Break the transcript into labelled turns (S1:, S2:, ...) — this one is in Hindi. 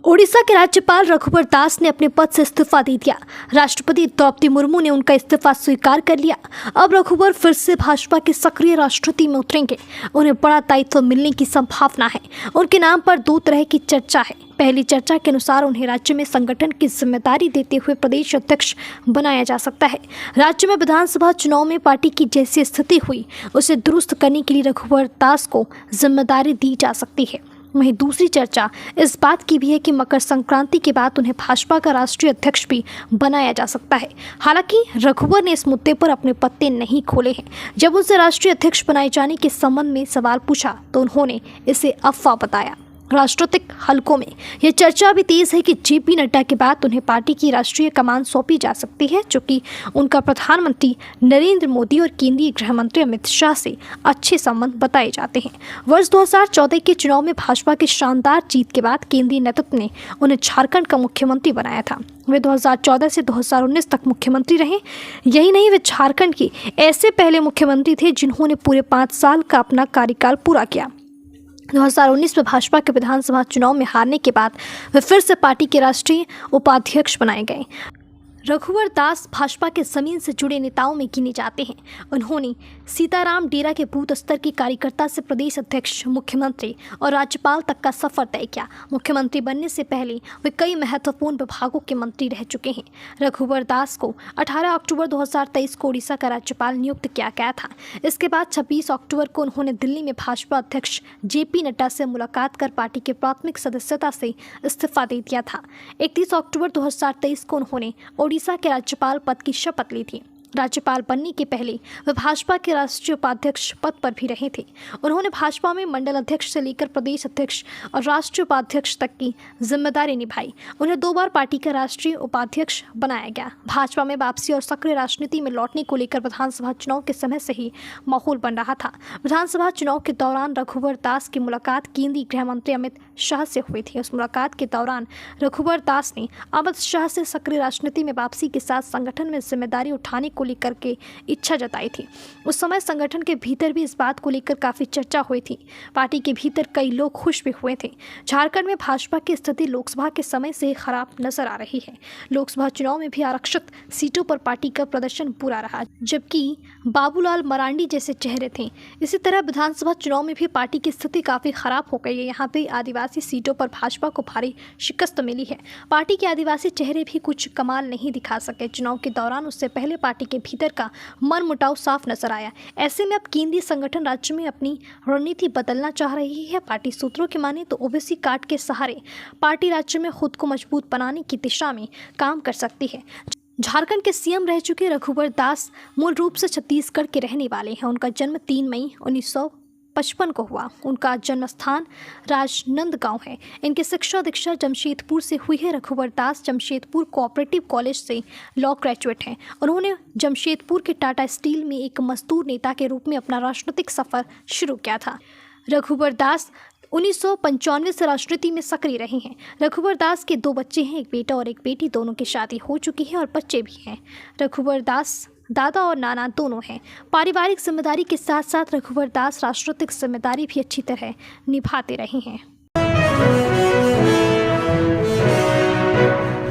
S1: ओडिशा के राज्यपाल रघुवर दास ने अपने पद से इस्तीफा दे दिया। राष्ट्रपति द्रौपदी मुर्मू ने उनका इस्तीफा स्वीकार कर लिया। अब रघुवर फिर से भाजपा की सक्रिय राजनीति में उतरेंगे। उन्हें बड़ा दायित्व मिलने की संभावना है। उनके नाम पर दो तरह की चर्चा है। पहली चर्चा के अनुसार उन्हें राज्य में संगठन की जिम्मेदारी देते हुए प्रदेश अध्यक्ष बनाया जा सकता है। राज्य में विधानसभा चुनाव में पार्टी की जैसी स्थिति हुई उसे दुरुस्त करने के लिए रघुवर दास को जिम्मेदारी दी जा सकती है। वहीं दूसरी चर्चा इस बात की भी है कि मकर संक्रांति के बाद उन्हें भाजपा का राष्ट्रीय अध्यक्ष भी बनाया जा सकता है। हालांकि रघुवर ने इस मुद्दे पर अपने पत्ते नहीं खोले हैं। जब उनसे राष्ट्रीय अध्यक्ष बनाए जाने के संबंध में सवाल पूछा तो उन्होंने इसे अफवाह बताया। राजनीतिक हलकों में यह चर्चा भी तेज है कि जेपी नड्डा के बाद उन्हें पार्टी की राष्ट्रीय कमान सौंपी जा सकती है, जो कि उनका प्रधानमंत्री नरेंद्र मोदी और केंद्रीय गृह मंत्री अमित शाह से अच्छे संबंध बताए जाते हैं। वर्ष 2014 के चुनाव में भाजपा की शानदार जीत के बाद केंद्रीय नेतृत्व ने उन्हें झारखंड का मुख्यमंत्री बनाया था। वे 2014 से 2019 तक मुख्यमंत्री रहे। यही नहीं, वे झारखंड के ऐसे पहले मुख्यमंत्री थे जिन्होंने पूरे 5 साल का अपना कार्यकाल पूरा किया। 2019 में भाजपा के विधानसभा चुनाव में हारने के बाद वे फिर से पार्टी के राष्ट्रीय उपाध्यक्ष बनाए गए। रघुवर दास भाजपा के जमीन से जुड़े नेताओं में गिने जाते हैं। उन्होंने सीताराम डेरा के बूथ स्तर के कार्यकर्ता से प्रदेश अध्यक्ष, मुख्यमंत्री और राज्यपाल तक का सफर तय किया। मुख्यमंत्री बनने से पहले वे कई महत्वपूर्ण विभागों के मंत्री रह चुके हैं। रघुवर दास को 18 अक्टूबर 2023 को ओडिशा का राज्यपाल नियुक्त किया गया था। इसके बाद 26 अक्टूबर को उन्होंने दिल्ली में भाजपा अध्यक्ष जेपी नड्डा से मुलाकात कर पार्टी के प्राथमिक सदस्यता से इस्तीफा दे दिया था। 31 अक्टूबर 2023 को उन्होंने ओडिशा के राज्यपाल पद की शपथ ली थी। राज्यपाल बनने के पहले वे भाजपा के राष्ट्रीय उपाध्यक्ष पद पर भी रहे थे। उन्होंने भाजपा में मंडल अध्यक्ष से लेकर प्रदेश अध्यक्ष और राष्ट्रीय उपाध्यक्ष तक की जिम्मेदारी निभाई। उन्हें 2 बार पार्टी का राष्ट्रीय उपाध्यक्ष बनाया गया। भाजपा में वापसी और सक्रिय राजनीति में लौटने को लेकर विधानसभा चुनाव के समय से ही माहौल बन रहा था। विधानसभा चुनाव के दौरान रघुवर दास की मुलाकात केंद्रीय गृह मंत्री अमित शाह से हुई थी। उस मुलाकात के दौरान रघुवर दास ने अमित शाह से सक्रिय राजनीति में वापसी के साथ संगठन में जिम्मेदारी उठाने को लेकर के इच्छा जताई थी। उस समय संगठन के भीतर भी इस बात को लेकर काफी चर्चा हुई थी। पार्टी के भीतर कई लोग खुश भी हुए थे। झारखंड में भाजपा की स्थिति लोकसभा के समय से खराब नजर आ रही है। लोकसभा चुनाव में भी आरक्षित सीटों पर पार्टी का प्रदर्शन बुरा रहा, जबकि बाबूलाल मरांडी जैसे चेहरे थे। इसी तरह विधानसभा चुनाव में भी पार्टी की स्थिति काफी खराब हो गई है। यहाँ पे आदिवासी सीटों पर भाजपा को भारी शिकस्त मिली है। पार्टी के आदिवासी चेहरे भी कुछ कमाल नहीं दिखा सके। चुनाव के दौरान उससे पहले पार्टी के भीतर का मनमुटाव साफ नजर आया। ऐसे में अब केंद्रीय संगठन राज्य में अपनी रणनीति बदलना चाह रही है। पार्टी सूत्रों की माने तो ओबीसी कार्ड के सहारे पार्टी राज्य में खुद को मजबूत बनाने की दिशा में काम कर सकती है। झारखंड के सीएम रह चुके रघुवर दास मूल रूप से छत्तीसगढ़ के रहने वाले हैं। उनका जन्म 3 मई 1955 को हुआ। उनका जन्म स्थान राजनांदगांव है। इनकी शिक्षा दीक्षा जमशेदपुर से हुई है। रघुवर दास जमशेदपुर कोऑपरेटिव कॉलेज से लॉ ग्रेजुएट हैं। उन्होंने जमशेदपुर के टाटा स्टील में एक मजदूर नेता के रूप में अपना राजनीतिक सफर शुरू किया था। रघुवर दास 1995 से राजनीति में सक्रिय रहे हैं। रघुवर दास के 2 बच्चे हैं, एक बेटा और एक बेटी। दोनों की शादी हो चुकी है और बच्चे भी हैं। रघुवर दास दादा और नाना दोनों हैं। पारिवारिक जिम्मेदारी के साथ साथ रघुवर दास राजनीतिक जिम्मेदारी भी अच्छी तरह निभाते रहे हैं।